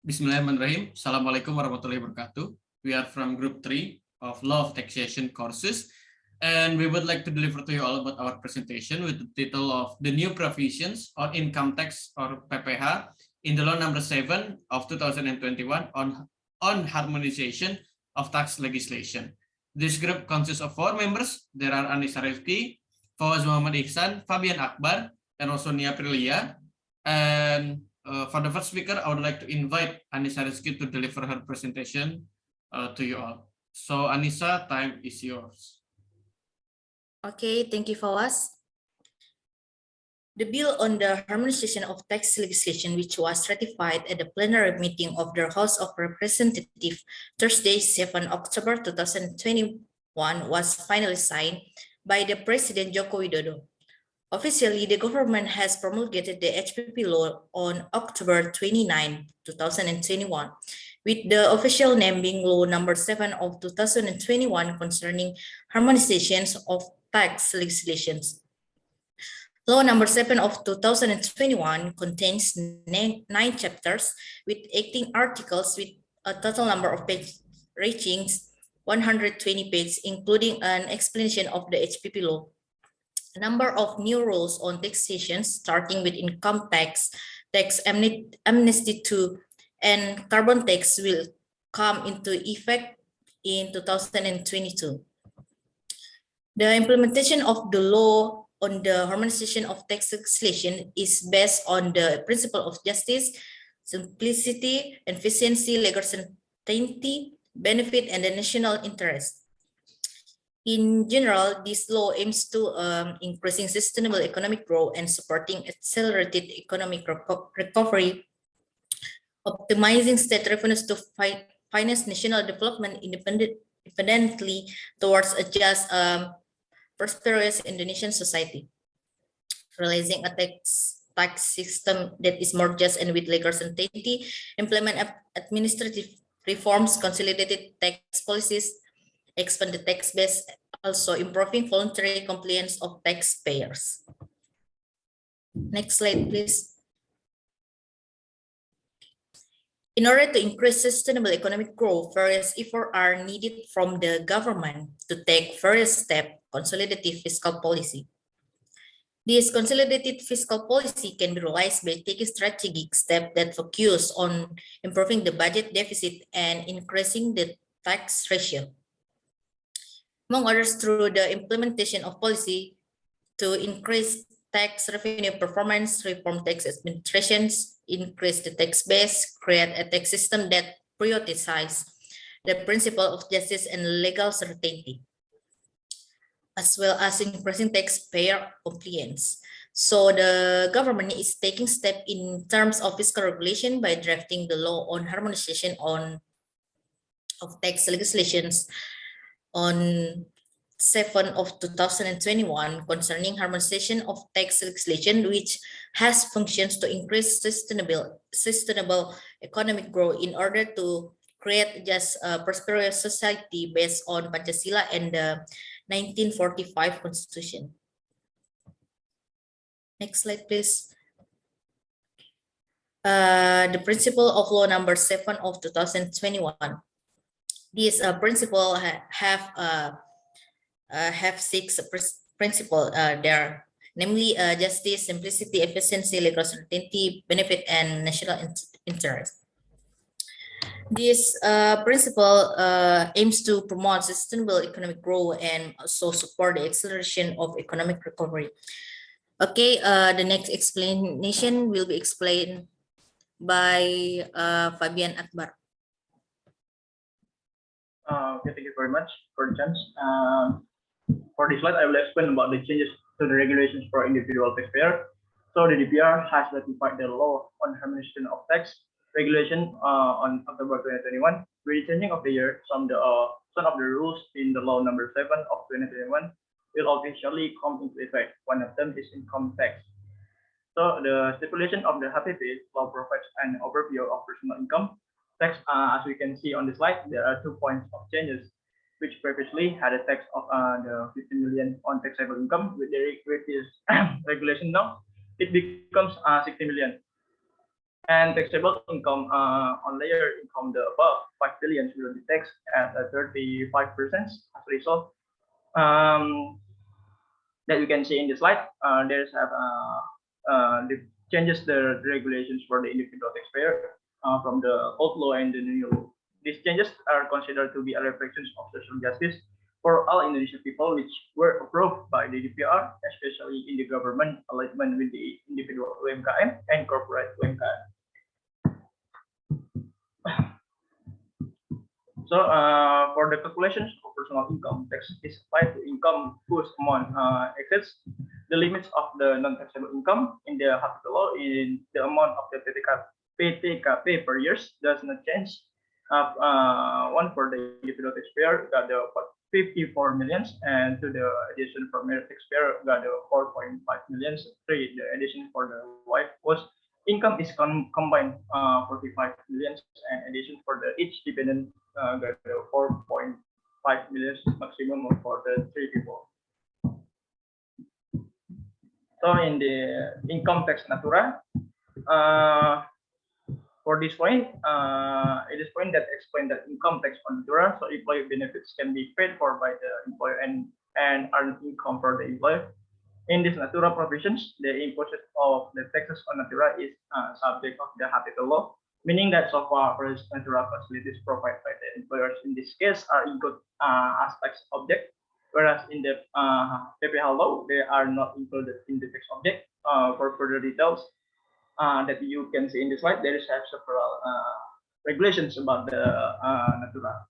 Bismillahirrahmanirrahim. Assalamualaikum warahmatullahi wabarakatuh. We are from Group 3 of Law of Taxation courses, and we would like to deliver to you all about our presentation with the title of The New Provisions on Income Tax or PPH in the Law Number 7 of 2021 on Harmonization of Tax Legislation. This group consists of 4 members. There are Anissa Rifki, Fawaz Muhammad Ihsan, Fabian Akbar, and also Nia Prilia. And for the first speaker, I would like to invite Anissa Rizky to deliver her presentation to you all. So Anissa, time is yours. Okay, thank you, Fawaz. The bill on the harmonization of tax legislation, which was ratified at the plenary meeting of the House of Representatives Thursday, 7 October 2021, was finally signed by the President Joko Widodo. Officially, the government has promulgated the HPP law on October 29, 2021, with the official name being Law Number 7 of 2021 concerning harmonizations of tax legislations. Law Number 7 of 2021 contains 9 chapters with 18 articles with a total number of pages reaching 120 pages, including an explanation of the HPP law. A number of new rules on taxation, starting with income tax, tax amnesty 2, and carbon tax will come into effect in 2022. The implementation of the law on the harmonization of tax legislation is based on the principle of justice, simplicity, efficiency, legal certainty, benefit, and the national interest. In general, this law aims to increasing sustainable economic growth and supporting accelerated economic recovery, optimizing state revenues to finance national development independently towards a just, prosperous Indonesian society, realizing a tax system that is more just and with legal certainty, implement administrative reforms, consolidated tax policies, expand the tax base, also improving voluntary compliance of taxpayers. Next slide, please. In order to increase sustainable economic growth, various efforts are needed from the government to take various steps, consolidated fiscal policy. This consolidated fiscal policy can be realized by taking strategic steps that focus on improving the budget deficit and increasing the tax ratio. Among others, through the implementation of policy to increase tax revenue performance, reform tax administrations, increase the tax base, create a tax system that prioritizes the principle of justice and legal certainty, as well as increasing taxpayer compliance. So the government is taking steps in terms of fiscal regulation by drafting the law on harmonization of tax legislations on 7 of 2021 concerning harmonization of tax legislation, which has functions to increase sustainable economic growth in order to create just a prosperous society based on Pancasila and the 1945 Constitution. Next slide, please. The principle of law number 7 of 2021. This principle have 6 principles there, namely justice, simplicity, efficiency, legal certainty, benefit, and national interest. This principle aims to promote sustainable economic growth and also support the acceleration of economic recovery. Okay, the next explanation will be explained by Fabian Akbar. Okay, thank you very much for the chance. For this slide, I will explain about the changes to the regulations for individual taxpayer. So the DPR has ratified the law on harmonization of tax regulation on October 2021. With the changing of the year, some of the rules in the law number 7 of 2021 will officially come into effect. One of them is income tax. So the stipulation of the HPP law provides an overview of personal income tax. As we can see on the slide, there are 2 points of changes, which previously had a tax of the 50 million on taxable income. With this regulation now, it becomes 60 million. And taxable income on layer income the above 5 billion will be taxed at 35% as a result. That you can see in the slide, there's the changes the regulations for the individual taxpayer from the old law and the new law. These changes are considered to be a reflection of social justice for all Indonesian people, which were approved by the DPR, especially in the government alignment with the individual UMKM and corporate UMKM. So for the calculations of personal income, tax is applied to income whose amount exceeds the limits of the non-taxable income in the HPP law. In the amount of the PTKP per year does not change. One for the individual taxpayer got the 54 millions, and to the addition for married taxpayer got the 4.5 millions. Three, the addition for the wife was income is combined 45 millions, and addition for the each dependent got the 4.5 millions maximum for the three people. So in the income tax natura, for this point, it is point that explain that income tax on natura, so employee benefits can be paid for by the employer and earn income for the employer. In this natura provisions, the imposition of the taxes on natura is subject of the HPP law, meaning that so far for natura facilities provided by the employers in this case are included as tax object, whereas in the PPH law they are not included in the tax object. For further details that you can see in the slide, there is several regulations about the natura.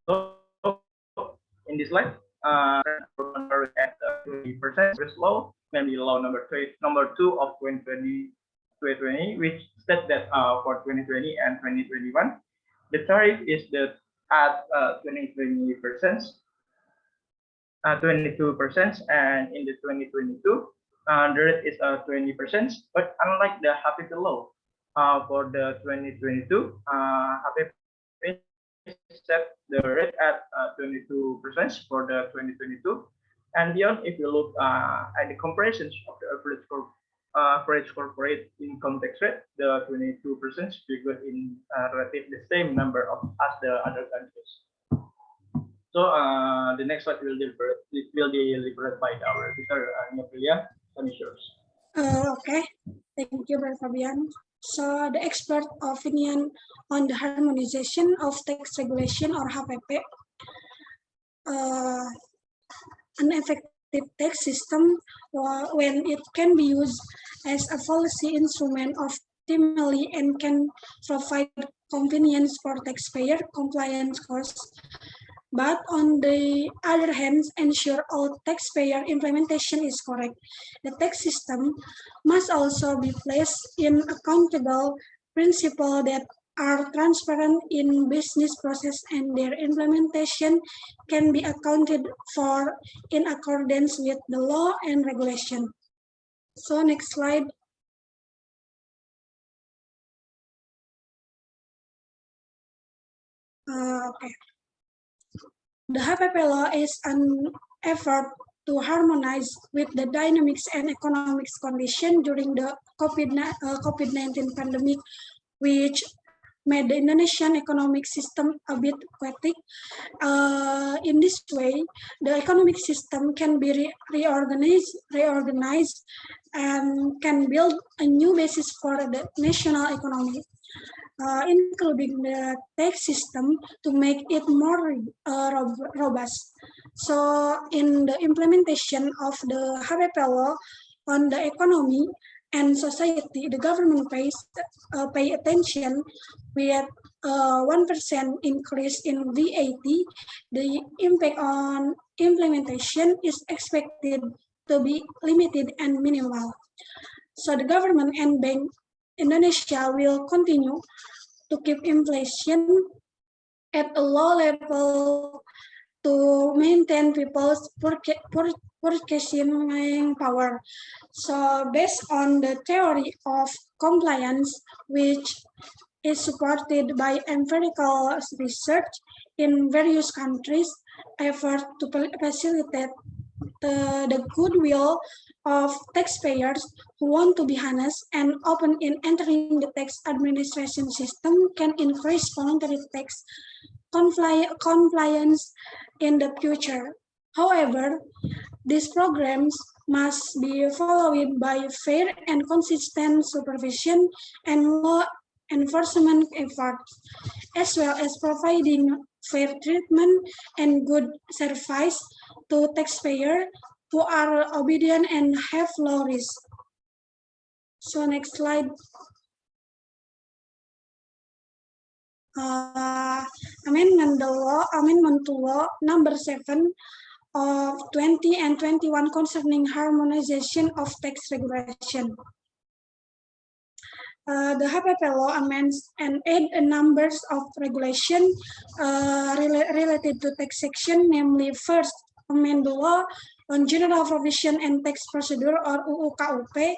So in this slide, at 20% risk law, namely law number 2 of 2020, which states that for 2020 and 2021, the tariff is at 22%, and in the 2022, the rate is 20%. But unlike the HPP law, for the 2022, HPP set the rate at 22% for the 2022, and beyond, if you look at the comparisons of the average corporate income tax rate, the 22% figure in relative the same number of as the other countries. So the next slide will be delivered by our sister Novelia. Okay, thank you, Brother Fabian. So the expert opinion on the harmonization of tax regulation or HPP, an effective tax system when it can be used as a policy instrument optimally and can provide convenience for taxpayer compliance costs, but on the other hand, ensure all taxpayer implementation is correct. The tax system must also be placed in accountable principles that are transparent in business process and their implementation can be accounted for in accordance with the law and regulation. So next slide. Okay. The HPP law is an effort to harmonize with the dynamics and economics condition during the COVID-19 pandemic, which made the Indonesian economic system a bit chaotic. In this way, the economic system can be reorganized and can build a new basis for the national economy. Including the tax system to make it more robust. So in the implementation of the HPP law on the economy and society, the government pay attention with 1% increase in VAT. The impact on implementation is expected to be limited and minimal. So the government and Bank Indonesia will continue to keep inflation at a low level to maintain people's purchasing power. So based on the theory of compliance, which is supported by empirical research in various countries, effort to facilitate the goodwill of taxpayers who want to be honest and open in entering the tax administration system can increase voluntary tax compliance in the future. However, these programs must be followed by fair and consistent supervision and law enforcement efforts, as well as providing fair treatment and good service to taxpayers who are obedient and have low risk. So next slide. Amendment to law number 7 of 20 and 21 concerning harmonization of tax regulation. The HPP law amends and add a numbers of regulation related to taxation, namely first, amend the law on general provision and tax procedure or UU-KUP.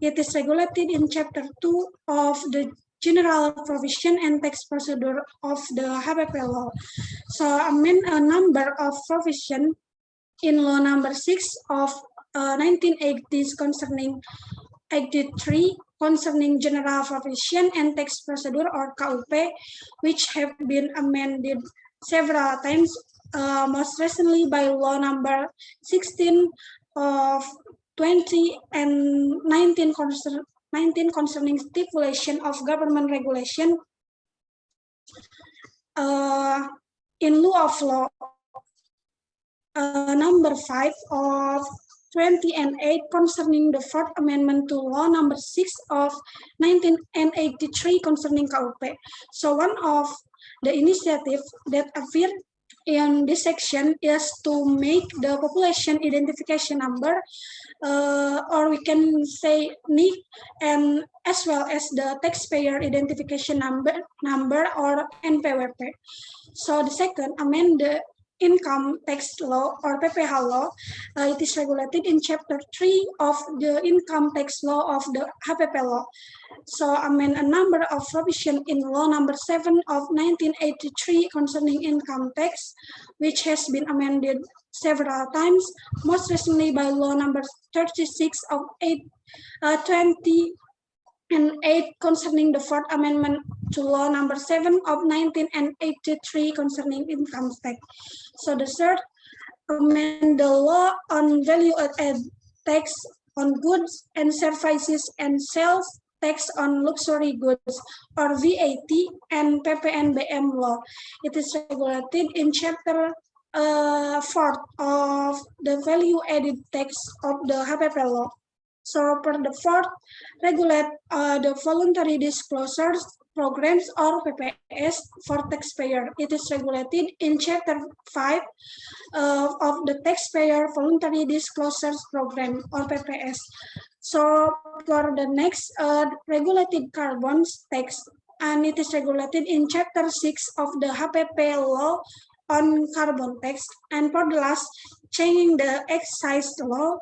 It is regulated in chapter 2 of the general provision and tax procedure of the HPP law. So amend a number of provision in law number 6 of 1980s concerning 83 concerning general provision and tax procedure or KUP, which have been amended several times, most recently by law number 16 of 20 and 19 concerning stipulation of government regulation in lieu of law number 5 of 20 and 8 concerning the Fourth Amendment to Law number 6 of 1983 concerning KUP. So one of the initiatives that appear in this section is to make the population identification number, or we can say NIC, and as well as the taxpayer identification number or NPWP. So the second, amend the income tax law or PPH law. It is regulated in chapter 3 of the income tax law of the HPP law. So amend a number of provision in law number 7 of 1983 concerning income tax, which has been amended several times, most recently by law number 36 of 20 and 8 concerning the Fourth Amendment to Law number 7 of 1983 concerning income tax. So the third, amend the law on value-added tax on goods and services and sales tax on luxury goods or VAT and PPNBM law. It is regulated in chapter 4 of the value-added tax of the HPP law. So per the fourth, regulate the voluntary disclosures programs or PPS for taxpayer. It is regulated in chapter 5 of the taxpayer voluntary disclosures program or PPS. So for the next, regulated carbon tax, and it is regulated in chapter 6 of the HPP law on carbon tax. And for the last, changing the excise law,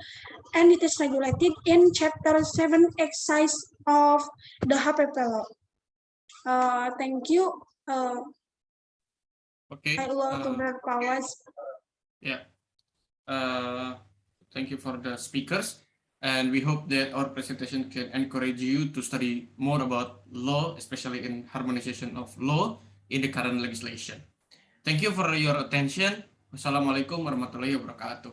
and it is regulated in chapter 7 excise of the HPP law. Thank you. Okay. I will to Pawas. Yeah. Thank you for the speakers. And we hope that our presentation can encourage you to study more about law, especially in harmonization of law in the current legislation. Thank you for your attention. Wassalamualaikum warahmatullahi wabarakatuh.